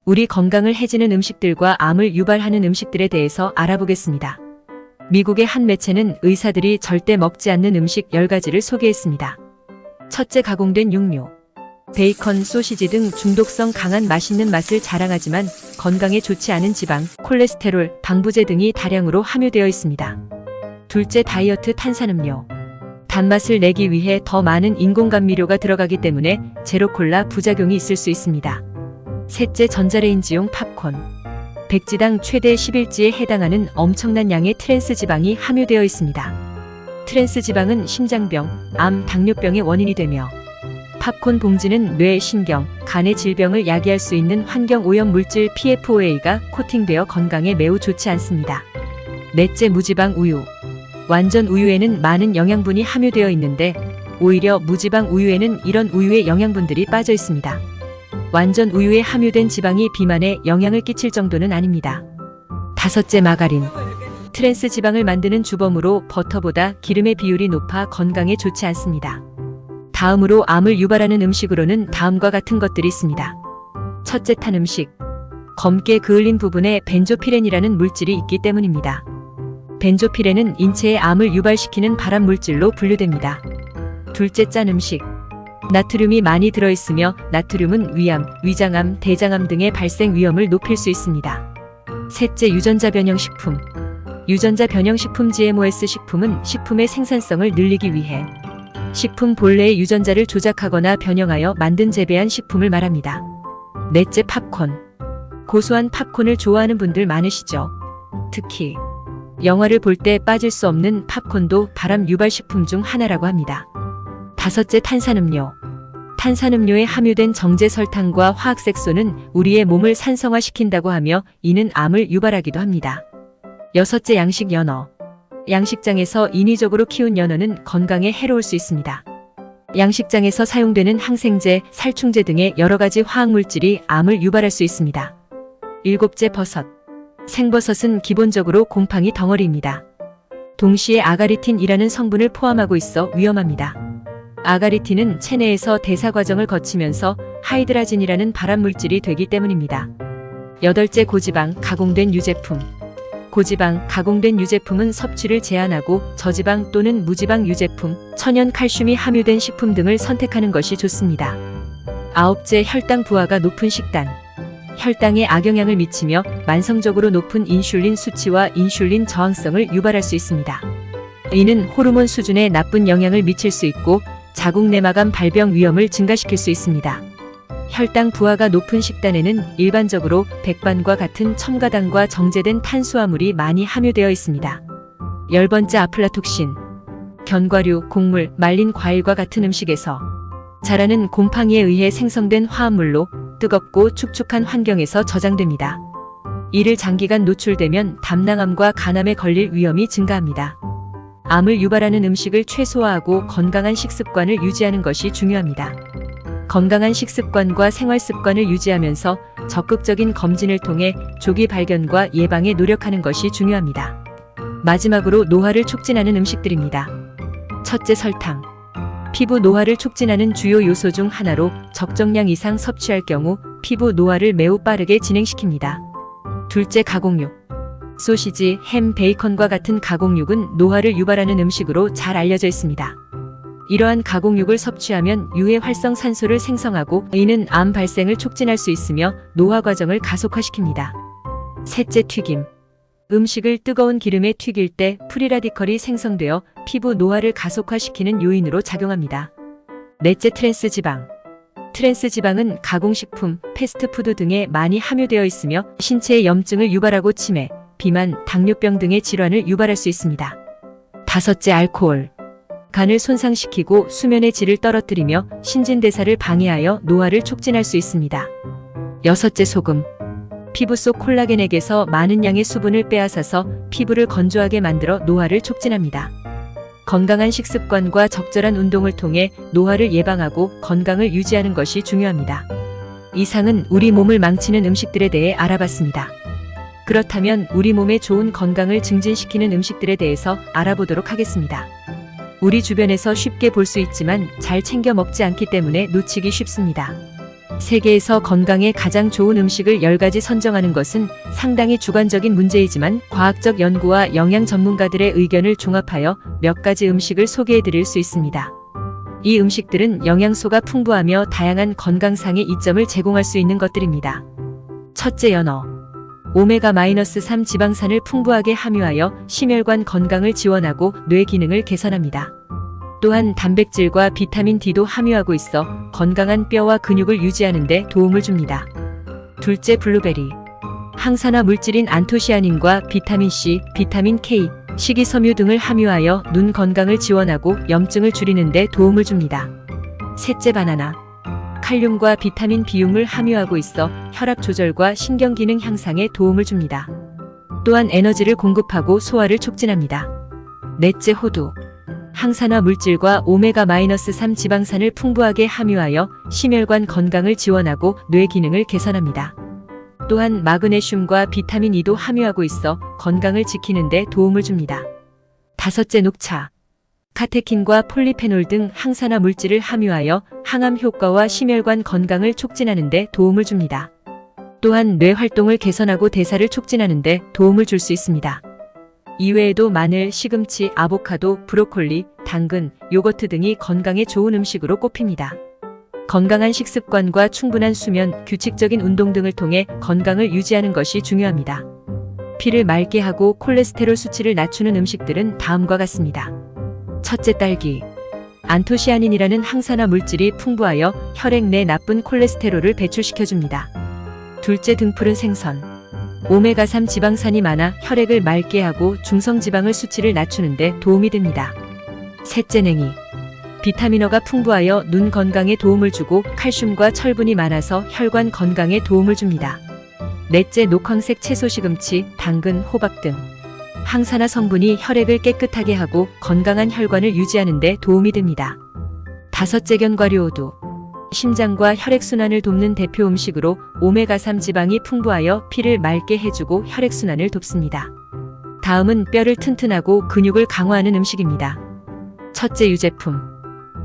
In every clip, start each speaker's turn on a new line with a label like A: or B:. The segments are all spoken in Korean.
A: 우리 건강을 해치는 음식들과 암을 유발하는 음식들에 대해서 알아보겠습니다. 미국의 한 매체는 의사들이 절대 먹지 않는 음식 10가지를 소개했습니다. 첫째, 가공된 육류. 베이컨, 소시지 등 중독성 강한 맛있는 맛을 자랑하지만 건강에 좋지 않은 지방, 콜레스테롤, 방부제 등이 다량으로 함유되어 있습니다. 둘째, 다이어트 탄산음료. 단맛을 내기 위해 더 많은 인공감미료가 들어가기 때문에 제로콜라 부작용이 있을 수 있습니다. 셋째, 전자레인지용 팝콘. 백지당 최대 11지에 해당하는 엄청난 양의 트랜스 지방이 함유되어 있습니다. 트랜스 지방은 심장병, 암, 당뇨병의 원인이 되며 팝콘 봉지는 뇌, 신경, 간의 질병을 야기할 수 있는 환경오염 물질 PFOA가 코팅되어 건강에 매우 좋지 않습니다. 넷째, 무지방 우유. 완전 우유에는 많은 영양분이 함유되어 있는데 오히려 무지방 우유에는 이런 우유의 영양분들이 빠져 있습니다. 완전 우유에 함유된 지방이 비만에 영향을 끼칠 정도는 아닙니다. 다섯째, 마가린. 트랜스 지방을 만드는 주범으로 버터보다 기름의 비율이 높아 건강에 좋지 않습니다. 다음으로 암을 유발하는 음식으로는 다음과 같은 것들이 있습니다. 첫째, 탄 음식. 검게 그을린 부분에 벤조피렌이라는 물질이 있기 때문입니다. 벤조피렌은 인체에 암을 유발시키는 발암 물질로 분류됩니다. 둘째, 짠 음식. 나트륨이 많이 들어있으며 나트륨은 위암, 위장암, 대장암 등의 발생 위험을 높일 수 있습니다. 셋째, 유전자 변형식품. 유전자 변형식품 GMOS 식품은 식품의 생산성을 늘리기 위해 식품 본래의 유전자를 조작하거나 변형하여 만든 재배한 식품을 말합니다. 넷째, 팝콘. 고소한 팝콘을 좋아하는 분들 많으시죠? 특히 영화를 볼 때 빠질 수 없는 팝콘도 발암 유발식품 중 하나라고 합니다. 다섯째, 탄산음료. 탄산음료에 함유된 정제 설탕과 화학색소는 우리의 몸을 산성화시킨다고 하며 이는 암을 유발하기도 합니다. 여섯째, 양식 연어. 양식장에서 인위적으로 키운 연어는 건강에 해로울 수 있습니다. 양식장에서 사용되는 항생제, 살충제 등의 여러 가지 화학물질이 암을 유발할 수 있습니다. 일곱째, 버섯. 생버섯은 기본적으로 곰팡이 덩어리입니다. 동시에 아가리틴이라는 성분을 포함하고 있어 위험합니다. 아가리틴은 체내에서 대사 과정을 거치면서 하이드라진이라는 발암물질이 되기 때문입니다. 여덟째, 고지방, 가공된 유제품. 고지방, 가공된 유제품은 섭취를 제한하고 저지방 또는 무지방 유제품, 천연 칼슘이 함유된 식품 등을 선택하는 것이 좋습니다. 아홉째, 혈당 부하가 높은 식단. 혈당에 악영향을 미치며 만성적으로 높은 인슐린 수치와 인슐린 저항성을 유발할 수 있습니다. 이는 호르몬 수준에 나쁜 영향을 미칠 수 있고 자궁 내막암 발병 위험을 증가시킬 수 있습니다. 혈당 부하가 높은 식단에는 일반적으로 백반과 같은 첨가당과 정제된 탄수화물이 많이 함유되어 있습니다. 열번째, 아플라톡신. 견과류, 곡물, 말린 과일과 같은 음식에서 자라는 곰팡이에 의해 생성된 화합물로 뜨겁고 축축한 환경에서 저장됩니다. 이를 장기간 노출되면 담낭암과 간암에 걸릴 위험이 증가합니다. 암을 유발하는 음식을 최소화하고 건강한 식습관을 유지하는 것이 중요합니다. 건강한 식습관과 생활습관을 유지하면서 적극적인 검진을 통해 조기 발견과 예방에 노력하는 것이 중요합니다. 마지막으로 노화를 촉진하는 음식들입니다. 첫째, 설탕. 피부 노화를 촉진하는 주요 요소 중 하나로 적정량 이상 섭취할 경우 피부 노화를 매우 빠르게 진행시킵니다. 둘째, 가공육. 소시지, 햄, 베이컨과 같은 가공육은 노화를 유발하는 음식으로 잘 알려져 있습니다. 이러한 가공육을 섭취하면 유해 활성산소를 생성하고 이는 암 발생을 촉진할 수 있으며 노화 과정을 가속화시킵니다. 셋째, 튀김. 음식을 뜨거운 기름에 튀길 때 프리라디컬이 생성되어 피부 노화를 가속화시키는 요인으로 작용합니다. 넷째, 트랜스 지방. 트랜스 지방은 가공식품, 패스트푸드 등에 많이 함유되어 있으며 신체의 염증을 유발하고 치매, 비만, 당뇨병 등의 질환을 유발할 수 있습니다. 다섯째, 알코올. 간을 손상시키고 수면의 질을 떨어뜨리며 신진대사를 방해하여 노화를 촉진할 수 있습니다. 여섯째, 소금. 피부 속 콜라겐액에서 많은 양의 수분을 빼앗아서 피부를 건조하게 만들어 노화를 촉진합니다. 건강한 식습관과 적절한 운동을 통해 노화를 예방하고 건강을 유지하는 것이 중요합니다. 이상은 우리 몸을 망치는 음식들에 대해 알아봤습니다. 그렇다면 우리 몸에 좋은 건강을 증진시키는 음식들에 대해서 알아보도록 하겠습니다. 우리 주변에서 쉽게 볼 수 있지만 잘 챙겨 먹지 않기 때문에 놓치기 쉽습니다. 세계에서 건강에 가장 좋은 음식을 10가지 선정하는 것은 상당히 주관적인 문제이지만 과학적 연구와 영양 전문가들의 의견을 종합하여 몇 가지 음식을 소개해 드릴 수 있습니다. 이 음식들은 영양소가 풍부하며 다양한 건강상의 이점을 제공할 수 있는 것들입니다. 첫째, 연어. 오메가-3 지방산을 풍부하게 함유하여 심혈관 건강을 지원하고 뇌 기능을 개선합니다. 또한 단백질과 비타민 D도 함유하고 있어 건강한 뼈와 근육을 유지하는 데 도움을 줍니다. 둘째, 블루베리. 항산화 물질인 안토시아닌과 비타민 C, 비타민 K, 식이섬유 등을 함유하여 눈 건강을 지원하고 염증을 줄이는 데 도움을 줍니다. 셋째, 바나나. 칼륨과 비타민 B용을 함유하고 있어 혈압 조절과 신경기능 향상에 도움을 줍니다. 또한 에너지를 공급하고 소화를 촉진합니다. 넷째, 호두. 항산화 물질과 오메가-3 지방산을 풍부하게 함유하여 심혈관 건강을 지원하고 뇌 기능을 개선합니다. 또한 마그네슘과 비타민 E도 함유하고 있어 건강을 지키는 데 도움을 줍니다. 다섯째, 녹차. 카테킨과 폴리페놀 등 항산화 물질을 함유하여 항암 효과와 심혈관 건강을 촉진하는 데 도움을 줍니다. 또한 뇌 활동을 개선하고 대사를 촉진하는 데 도움을 줄 수 있습니다. 이외에도 마늘, 시금치, 아보카도, 브로콜리, 당근, 요거트 등이 건강에 좋은 음식으로 꼽힙니다. 건강한 식습관과 충분한 수면, 규칙적인 운동 등을 통해 건강을 유지하는 것이 중요합니다. 피를 맑게 하고 콜레스테롤 수치를 낮추는 음식들은 다음과 같습니다. 첫째, 딸기. 안토시아닌이라는 항산화 물질이 풍부하여 혈액 내 나쁜 콜레스테롤을 배출시켜줍니다. 둘째, 등푸른 생선. 오메가3 지방산이 많아 혈액을 맑게 하고 중성지방을 수치를 낮추는 데 도움이 됩니다. 셋째, 냉이. 비타민어가 풍부하여 눈 건강에 도움을 주고 칼슘과 철분이 많아서 혈관 건강에 도움을 줍니다. 넷째, 녹황색 채소 시금치, 당근, 호박 등. 항산화 성분이 혈액을 깨끗하게 하고 건강한 혈관을 유지하는 데 도움이 됩니다. 다섯째, 견과류 호두. 심장과 혈액순환을 돕는 대표 음식으로 오메가3 지방이 풍부하여 피를 맑게 해주고 혈액순환을 돕습니다. 다음은 뼈를 튼튼하고 근육을 강화하는 음식입니다. 첫째, 유제품.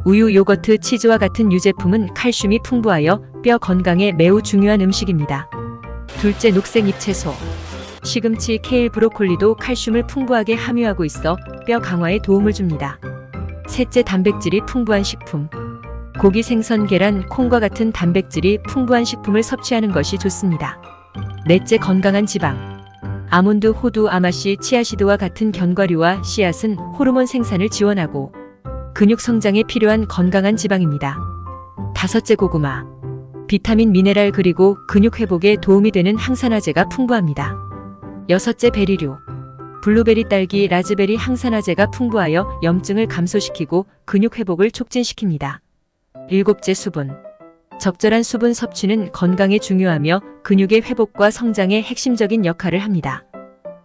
A: 우유, 요거트, 치즈와 같은 유제품은 칼슘이 풍부하여 뼈 건강에 매우 중요한 음식입니다. 둘째, 녹색 잎채소. 시금치, 케일, 브로콜리도 칼슘을 풍부하게 함유하고 있어 뼈 강화에 도움을 줍니다. 셋째, 단백질이 풍부한 식품. 고기, 생선, 계란, 콩과 같은 단백질이 풍부한 식품을 섭취하는 것이 좋습니다. 넷째, 건강한 지방. 아몬드, 호두, 아마씨, 치아시드와 같은 견과류와 씨앗은 호르몬 생산을 지원하고 근육 성장에 필요한 건강한 지방입니다. 다섯째, 고구마. 비타민, 미네랄 그리고 근육 회복에 도움이 되는 항산화제가 풍부합니다. 여섯째, 베리류. 블루베리, 딸기, 라즈베리 항산화제가 풍부하여 염증을 감소시키고 근육 회복을 촉진시킵니다. 일곱째, 수분. 적절한 수분 섭취는 건강에 중요하며 근육의 회복과 성장에 핵심적인 역할을 합니다.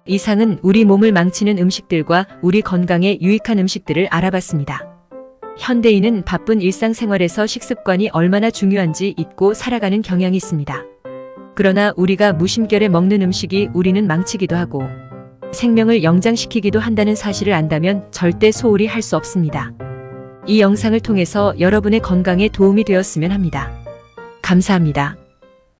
A: 이상은 우리 몸을 망치는 음식들과 우리 건강에 유익한 음식들을 알아봤습니다. 현대인은 바쁜 일상생활에서 식습관이 얼마나 중요한지 잊고 살아가는 경향이 있습니다. 그러나 우리가 무심결에 먹는 음식이 우리는 망치기도 하고 생명을 연장시키기도 한다는 사실을 안다면 절대 소홀히 할 수 없습니다. 이 영상을 통해서 여러분의 건강에 도움이 되었으면 합니다. 감사합니다.